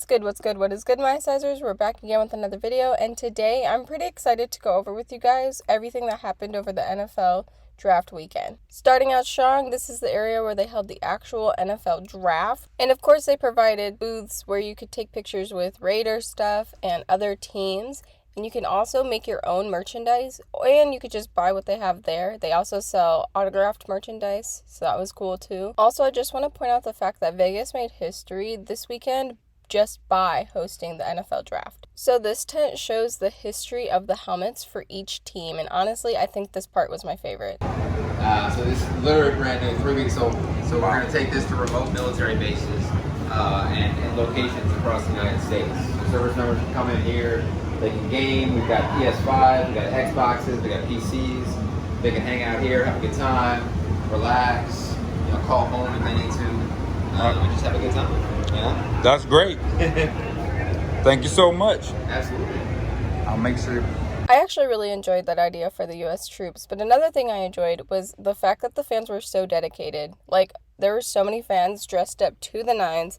What's good, what is good, my sizers? We're back again with another video, and today I'm pretty excited to go over with you guys everything that happened over the NFL draft weekend. Starting out strong, this is the area where they held the actual NFL draft, and of course they provided booths where you could take pictures with Raiders stuff and other teams, and you can also make your own merchandise, and you could just buy what they have there. They also sell autographed merchandise, so that was cool too. Also, I just want to point out the fact that Vegas made history this weekend just by hosting the NFL draft. So this tent shows the history of the helmets for each team, and honestly, I think this part was my favorite. So this is literally brand new, 3 weeks old. So we're going to take this to remote military bases and locations across the United States. So service members can come in here, they can game. We've got PS5, we've got Xboxes, we got PCs. They can hang out here, have a good time, relax, call home if they need to. We just have a good time. Yeah. That's great. Thank you so much. Absolutely. I'll make sure. I actually really enjoyed that idea for the U.S. troops, but another thing I enjoyed was the fact that the fans were so dedicated. Like, there were so many fans dressed up to the nines,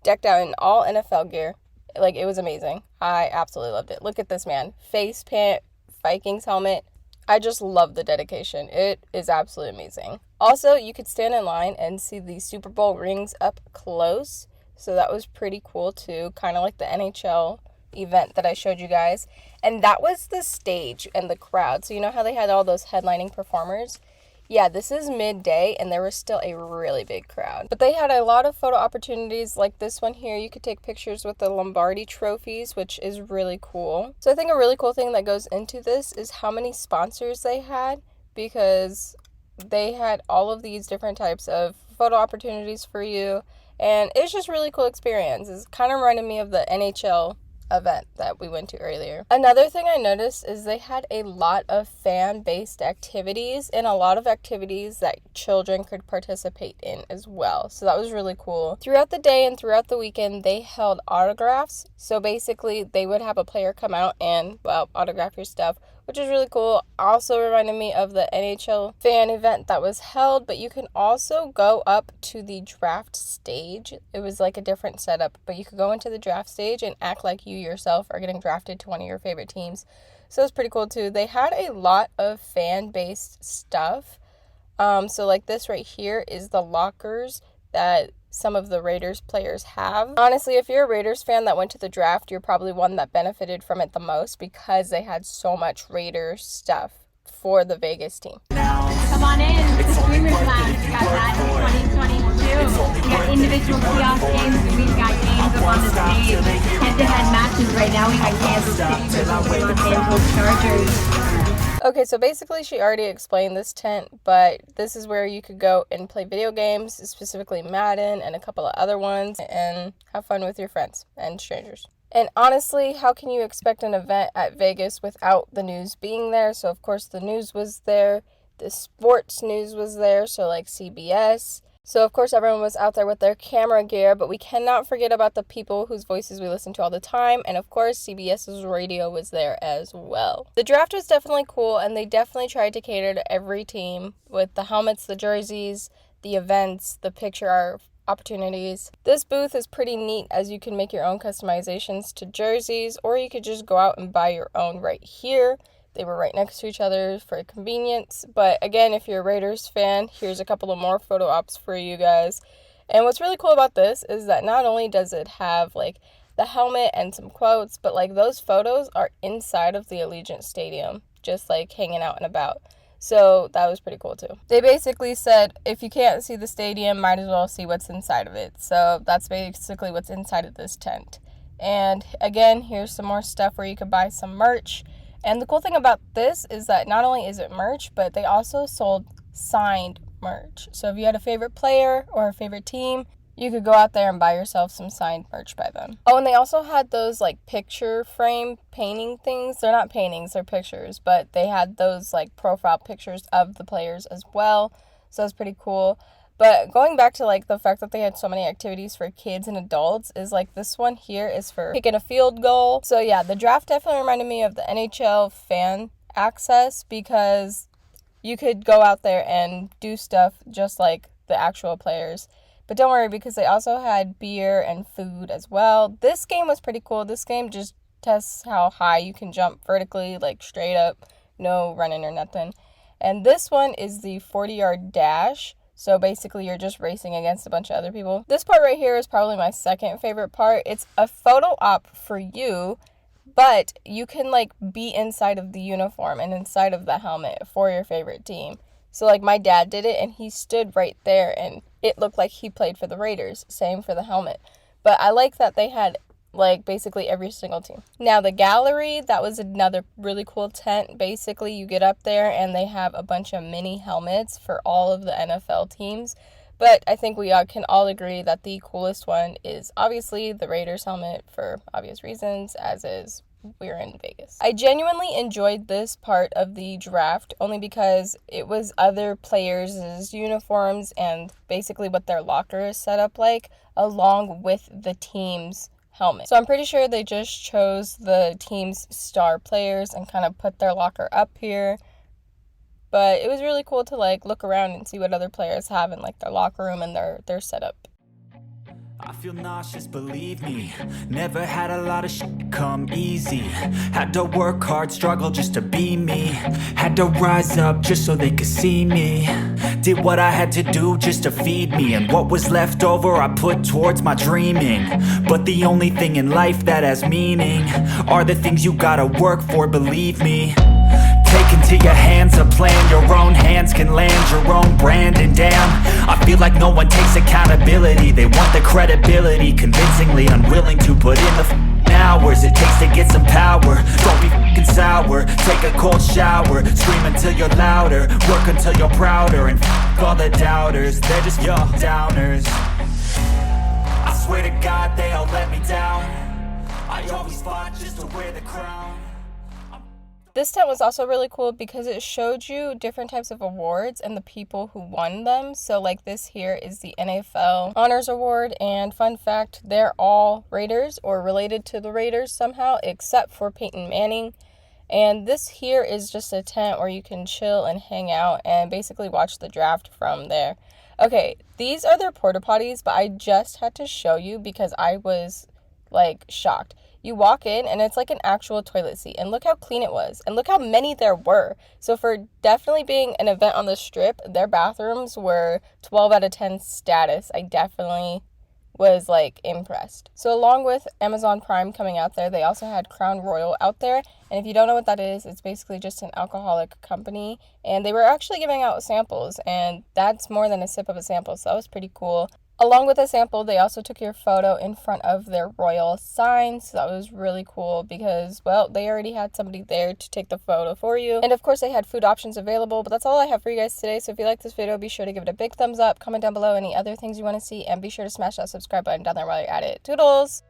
decked out in all NFL gear. Like, it was amazing. I absolutely loved it. Look at this man. Face paint, Vikings helmet. I just love the dedication. It is absolutely amazing. Also, you could stand in line and see the Super Bowl rings up close. So that was pretty cool too. Kind of like the NHL event that I showed you guys. And that was the stage and the crowd. So you know how they had all those headlining performers? Yeah, this is midday and there was still a really big crowd. But they had a lot of photo opportunities like this one here. You could take pictures with the Lombardi trophies, which is really cool. So I think a really cool thing that goes into this is how many sponsors they had, because they had all of these different types of photo opportunities for you. And it's just a really cool experience. It's kind of reminded me of the NHL event that we went to earlier. Another thing I noticed is they had a lot of fan-based activities and a lot of activities that children could participate in as well. So that was really cool. Throughout the day and throughout the weekend, they held autographs. So basically, they would have a player come out and, autograph your stuff, which is really cool. Also reminded me of the NHL fan event that was held, but you can also go up to the draft stage. It was like a different setup, but you could go into the draft stage and act like you yourself are getting drafted to one of your favorite teams. So it's pretty cool too. They had a lot of fan-based stuff. So like this right here is the lockers that some of the Raiders players have. Honestly, if you're a Raiders fan that went to the draft, you're probably one that benefited from it the most because they had so much Raiders stuff for the Vegas team. Come on in, it's the Streamers Lounge. We got that in 2022. We got individual kiosk games, and we've got games up on the stage. Head-to-head matches right now. We got Kansas City versus the Los Angeles Chargers. Okay, so basically she already explained this tent, but this is where you could go and play video games, specifically Madden and a couple of other ones, and have fun with your friends and strangers. And honestly, how can you expect an event at Vegas without the news being there? So of course the news was there, the sports news was there, so like CBS. So of course everyone was out there with their camera gear, but we cannot forget about the people whose voices we listen to all the time, and of course CBS's radio was there as well. The draft was definitely cool, and they definitely tried to cater to every team with the helmets, the jerseys, the events, the picture opportunities. This booth is pretty neat as you can make your own customizations to jerseys, or you could just go out and buy your own right here. They were right next to each other for convenience. But again, if you're a Raiders fan, here's a couple of more photo ops for you guys. And what's really cool about this is that not only does it have like the helmet and some quotes, but like those photos are inside of the Allegiant Stadium, just like hanging out and about. So that was pretty cool too. They basically said, if you can't see the stadium, might as well see what's inside of it. So that's basically what's inside of this tent. And again, here's some more stuff where you could buy some merch. And the cool thing about this is that not only is it merch, but they also sold signed merch. So if you had a favorite player or a favorite team, you could go out there and buy yourself some signed merch by them. Oh, and they also had those like picture frame painting things. They're not paintings, they're pictures, but they had those like profile pictures of the players as well. So it's pretty cool. But going back to like the fact that they had so many activities for kids and adults is like this one here is for kicking a field goal. So yeah, the draft definitely reminded me of the NHL fan access because you could go out there and do stuff just like the actual players. But don't worry, because they also had beer and food as well. This game was pretty cool. This game just tests how high you can jump vertically, like straight up, no running or nothing. And this one is the 40-yard dash. So basically you're just racing against a bunch of other people. This part right here is probably my second favorite part. It's a photo op for you, but you can like be inside of the uniform and inside of the helmet for your favorite team. So like my dad did it and he stood right there and it looked like he played for the Raiders. Same for the helmet. But I like that they had like basically every single team. Now the gallery, that was another really cool tent. Basically you get up there and they have a bunch of mini helmets for all of the NFL teams. But I think we can all agree that the coolest one is obviously the Raiders helmet for obvious reasons, as is we're in Vegas. I genuinely enjoyed this part of the draft only because it was other players' uniforms and basically what their locker is set up like, along with the team's helmet. So I'm pretty sure they just chose the team's star players and kind of put their locker up here. But it was really cool to like look around and see what other players have in like their locker room and their setup. I feel nauseous, believe me. Never had a lot of shit come easy. Had to work hard, struggle just to be me. Had to rise up just so they could see me. Did what I had to do just to feed me. And what was left over I put towards my dreaming. But the only thing in life that has meaning are the things you gotta work for, believe me. Take into your hands a plan, your own hands can land your own brand. And damn, I feel like no one takes accountability. They want the credibility, convincingly unwilling to put in the hours it takes to get some power. Don't be fucking sour, take a cold shower. Scream until you're louder, work until you're prouder. And fuck all the doubters, they're just your downers. I swear to God they all let me down. I always fought just to wear the crown. This tent was also really cool because it showed you different types of awards and the people who won them. So like this here is the NFL Honors Award, and fun fact, they're all Raiders or related to the Raiders somehow, except for Peyton Manning. And this here is just a tent where you can chill and hang out and basically watch the draft from there. Okay, these are their porta potties, but I just had to show you because I was like shocked. You walk in and it's like an actual toilet seat, and look how clean it was and look how many there were. So for definitely being an event on the Strip, their bathrooms were 12 out of 10 status. I definitely was like impressed. So along with Amazon Prime coming out there, they also had Crown Royal out there, and if you don't know what that is, it's basically just an alcoholic company, and they were actually giving out samples, and that's more than a sip of a sample, so that was pretty cool. Along with a sample, they also took your photo in front of their royal sign, so that was really cool because, well, they already had somebody there to take the photo for you. And of course, they had food options available, but that's all I have for you guys today. So if you like this video, be sure to give it a big thumbs up, comment down below any other things you want to see, and be sure to smash that subscribe button down there while you're at it. Toodles!